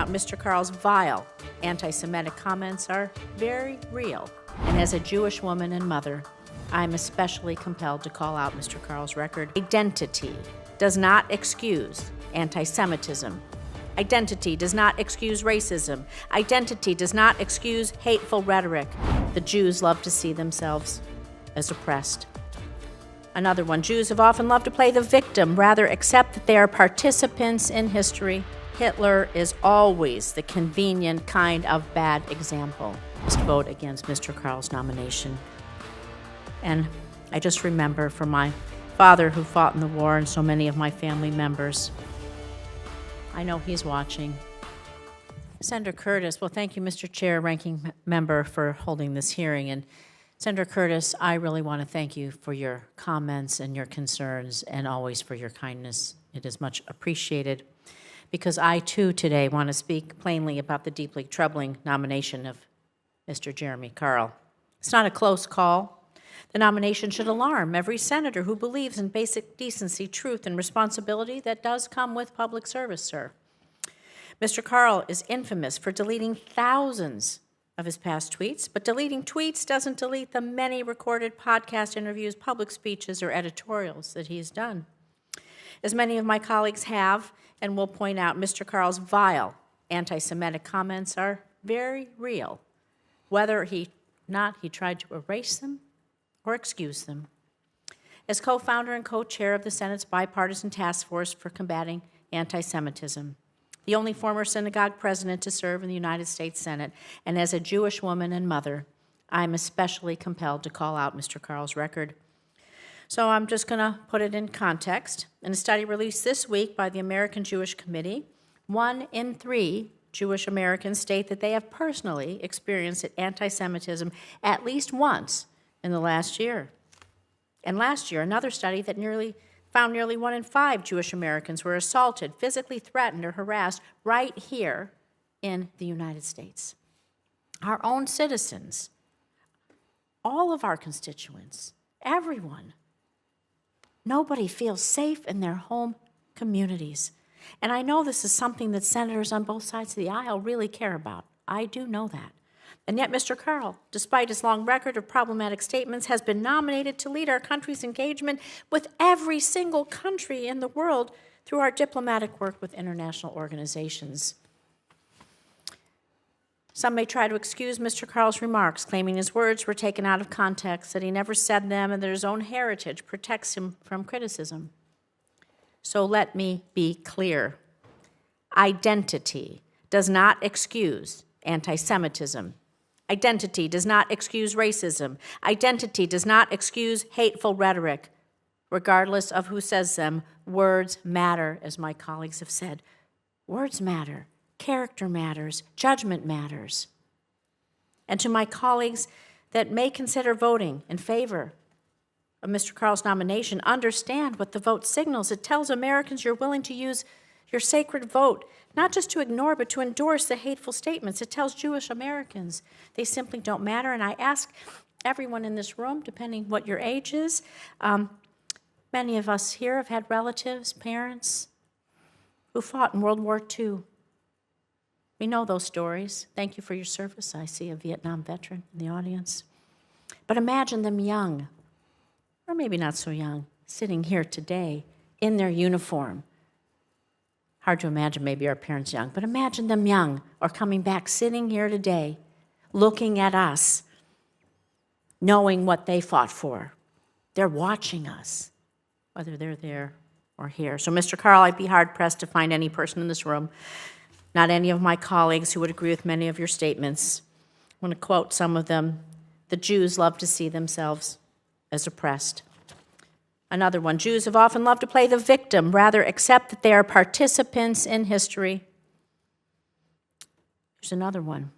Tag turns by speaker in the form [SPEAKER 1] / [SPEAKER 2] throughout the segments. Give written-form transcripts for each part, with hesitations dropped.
[SPEAKER 1] out Mr. Karl's vile anti-Semitic comments are very real. And as a Jewish woman and mother, I'm especially compelled to call out Mr. Karl's record. Identity does not excuse anti-Semitism. Identity does not excuse racism. Identity does not excuse hateful rhetoric. The Jews love to see themselves as oppressed. Another one, Jews have often loved to play the victim, rather accept that they are participants in history. Hitler is always the convenient kind of bad example. Just vote against Mr. Karl's nomination. And I just remember from my father who fought in the war and so many of my family members. I know he's watching. Senator Curtis, well, thank you, Mr. Chair, Ranking Member, for holding this hearing. And Senator Curtis, I really want to thank you for your comments and your concerns and always for your kindness. It is much appreciated because I, too, today want to speak plainly about the deeply troubling nomination of Mr. Jeremy Karl. It's not a close call. The nomination should alarm every senator who believes in basic decency, truth, and responsibility that does come with public service, sir. Mr. Karl is infamous for deleting thousands of his past tweets, but deleting tweets doesn't delete the many recorded podcast interviews, public speeches, or editorials that he's done. As many of my colleagues have and will point out, Mr. Karl's vile anti-Semitic comments are very real, whether he tried to erase them or excuse them. As co-founder and co-chair of the Senate's bipartisan task force for combating anti-Semitism, the only former synagogue president to serve in the United States Senate, and as a Jewish woman and mother, I'm especially compelled to call out Mr. Karl's record. So I'm just going to put it in context. In a study released this week by the American Jewish Committee, 1 in 3 Jewish Americans state that they have personally experienced anti-Semitism at least once in the last year. And last year, another study that found nearly 1 in 5 Jewish Americans were assaulted, physically threatened, or harassed right here in the United States. Our own citizens, all of our constituents, everyone. Nobody feels safe in their home communities. And I know this is something that senators on both sides of the aisle really care about. I do know that. And yet Mr. Karl, despite his long record of problematic statements, has been nominated to lead our country's engagement with every single country in the world through our diplomatic work with international organizations. Some may try to excuse Mr. Karl's remarks, claiming his words were taken out of context, that he never said them, and that his own heritage protects him from criticism. So let me be clear. Identity does not excuse anti-Semitism. Identity does not excuse racism. Identity does not excuse hateful rhetoric. Regardless of who says them, words matter, as my colleagues have said. Words matter. Character matters. Judgment matters. And to my colleagues that may consider voting in favor of Mr. Karl's nomination, understand what the vote signals. It tells Americans you're willing to use your sacred vote, not just to ignore, but to endorse the hateful statements. It tells Jewish Americans they simply don't matter. And I ask everyone in this room, depending what your age is, many of us here have had relatives, parents, who fought in World War II. We know those stories. Thank you for your service. I see a Vietnam veteran in the audience. But imagine them young, or maybe not so young, sitting here today in their uniform. Hard to imagine maybe our parents young, but imagine them young or coming back, sitting here today, looking at us, knowing what they fought for. They're watching us, whether they're there or here. So, Mr. Karl, I'd be hard-pressed to find any person in this room, not any of my colleagues, who would agree with many of your statements. I want to quote some of them. The Jews love to see themselves as oppressed. Another one, Jews have often loved to play the victim, rather accept that they are participants in history. Here's another one.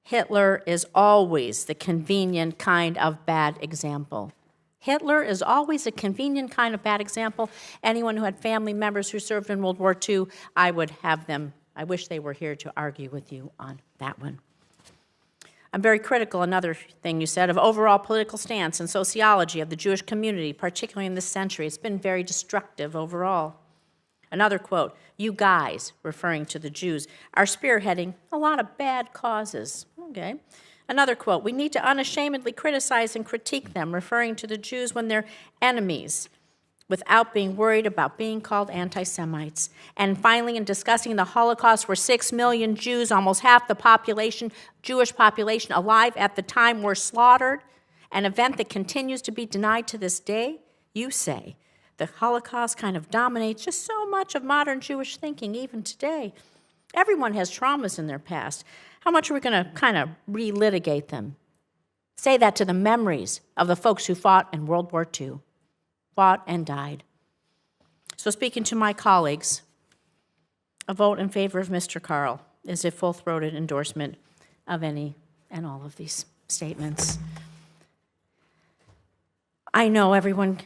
[SPEAKER 1] Hitler is always the convenient kind of bad example. Hitler is always a convenient kind of bad example. Anyone who had family members who served in World War II, I wish they were here to argue with you on that one. I'm very critical, another thing you said, of overall political stance and sociology of the Jewish community, particularly in this century. It's been very destructive overall. Another quote, "You guys," referring to the Jews, "are spearheading a lot of bad causes." Okay. Another quote, "We need to unashamedly criticize and critique them," referring to the Jews when they're enemies, without being worried about being called anti-Semites. And finally, in discussing the Holocaust, where 6 million Jews, almost half the population, Jewish population alive at the time, were slaughtered, an event that continues to be denied to this day, you say the Holocaust kind of dominates just so much of modern Jewish thinking, even today. Everyone has traumas in their past. How much are we going to kind of relitigate them? Say that to the memories of the folks who fought in World War II, fought and died. So speaking to my colleagues, a vote in favor of Mr. Carl is a full-throated endorsement of any and all of these statements. I know everyone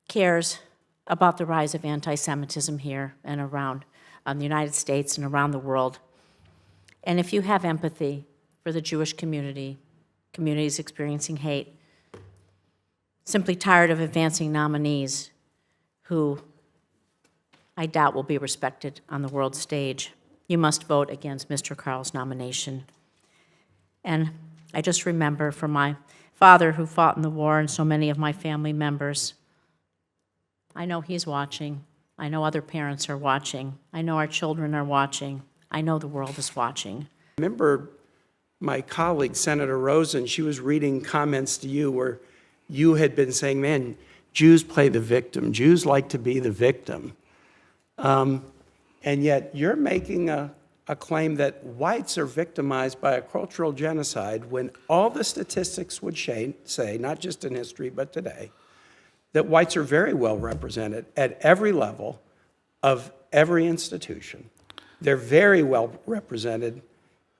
[SPEAKER 1] cares about the rise of anti-Semitism here and around the United States and around the world. And if you have empathy for the Jewish community, communities experiencing hate, simply tired of advancing nominees who I doubt will be respected on the world stage, you must vote against Mr. Carl's nomination. And I just remember from my father who fought in the war and so many of my family members, I know he's watching. I know other parents are watching. I know our children are watching. I know the world is watching.
[SPEAKER 2] Remember my colleague, Senator Rosen, she was reading comments to you where you had been saying, man, Jews play the victim. Jews like to be the victim. And yet you're making a claim that whites are victimized by a cultural genocide when all the statistics would say, not just in history, but today, that whites are very well represented at every level of every institution. They're very well represented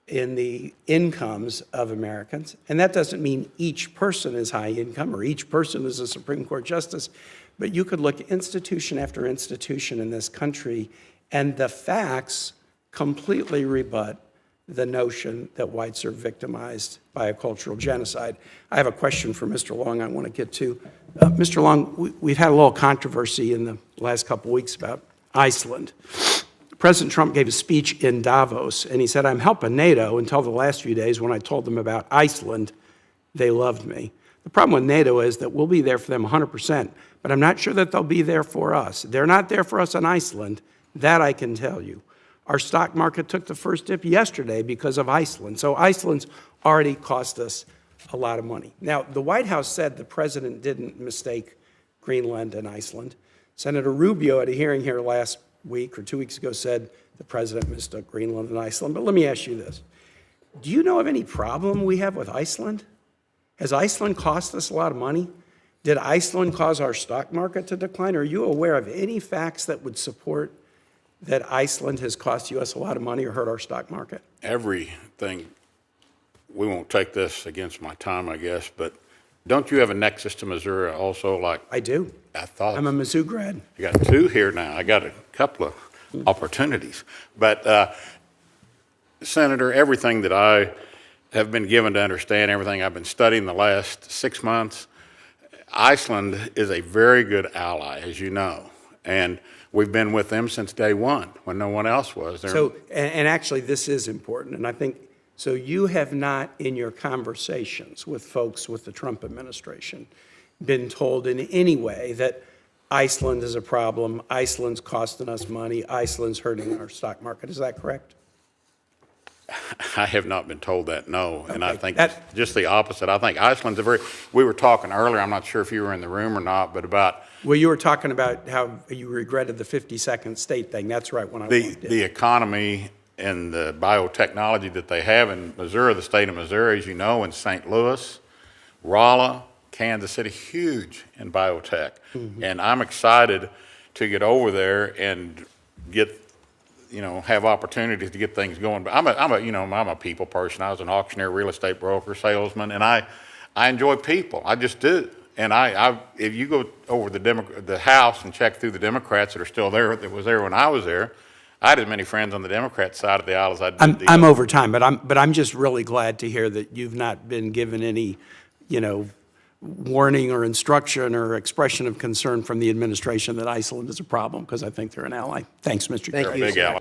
[SPEAKER 2] in the incomes of Americans. And that doesn't mean each person is high income or each person is a Supreme Court justice, but you could look institution after institution in this country, and the facts completely rebut the notion that whites are victimized by a cultural genocide. I have a question for Mr. Long I want to get to. Mr. Long, we've had a little controversy in the last couple weeks about Iceland. President Trump gave a speech in Davos, and he said, I'm helping NATO until the last few days when I told them about Iceland, they loved me. The problem with NATO is that we'll be there for them 100%, but I'm not sure that they'll be there for us. They're not there for us in Iceland, that I can tell you. Our stock market took the first dip yesterday because of Iceland. So Iceland's already cost us a lot of money. Now, the White House said the president didn't mistake Greenland and Iceland. Senator Rubio at a hearing here last week or 2 weeks ago said the president mistook Greenland and Iceland. But let me ask you this. Do you know of any problem we have with Iceland? Has Iceland cost us a lot of money? Did Iceland cause our stock market to decline? Are you aware of any facts that would support that Iceland has cost us a lot of money or hurt our stock market?
[SPEAKER 3] Everything. We won't take this against my time, I guess, but don't you have a nexus to Missouri also? Like
[SPEAKER 2] I do.
[SPEAKER 3] I thought.
[SPEAKER 2] I'm a Mizzou grad.
[SPEAKER 3] I got two here now. I got a couple of opportunities. But, Senator, everything that I have been given to understand, everything I've been studying the last 6 months, Iceland is a very good ally, as you know. And we've been with them since day one when no one else was.
[SPEAKER 2] So, and actually this is important, and I think, so you have not in your conversations with folks with the Trump administration been told in any way that Iceland is a problem, Iceland's costing us money, Iceland's hurting our stock market. Is that correct?
[SPEAKER 3] I have not been told that, no.
[SPEAKER 2] Okay.
[SPEAKER 3] And I think it's just the opposite. I think Iceland's we were talking earlier, I'm not sure if you were in the room or not, but about.
[SPEAKER 2] Well, you were talking about how you regretted the 52nd state thing. That's right, when I walked in.
[SPEAKER 3] The economy and the biotechnology that they have in Missouri, the state of Missouri, as you know, in St. Louis, Raleigh, Kansas City, huge in biotech. Mm-hmm. And I'm excited to get over there and get, have opportunities to get things going. But I'm a people person. I was an auctioneer, real estate broker, salesman, and I enjoy people. I just do. And if you go over the House and check through the Democrats that are still there, that was there when I was there, I had as many friends on the Democrat side of the aisle as I did.
[SPEAKER 2] I'm over time, but I'm just really glad to hear that you've not been given any, warning or instruction or expression of concern from the administration that Iceland is a problem, because I think they're an ally. Thanks, Mr. Chair.
[SPEAKER 4] Thank you.
[SPEAKER 3] Big ally.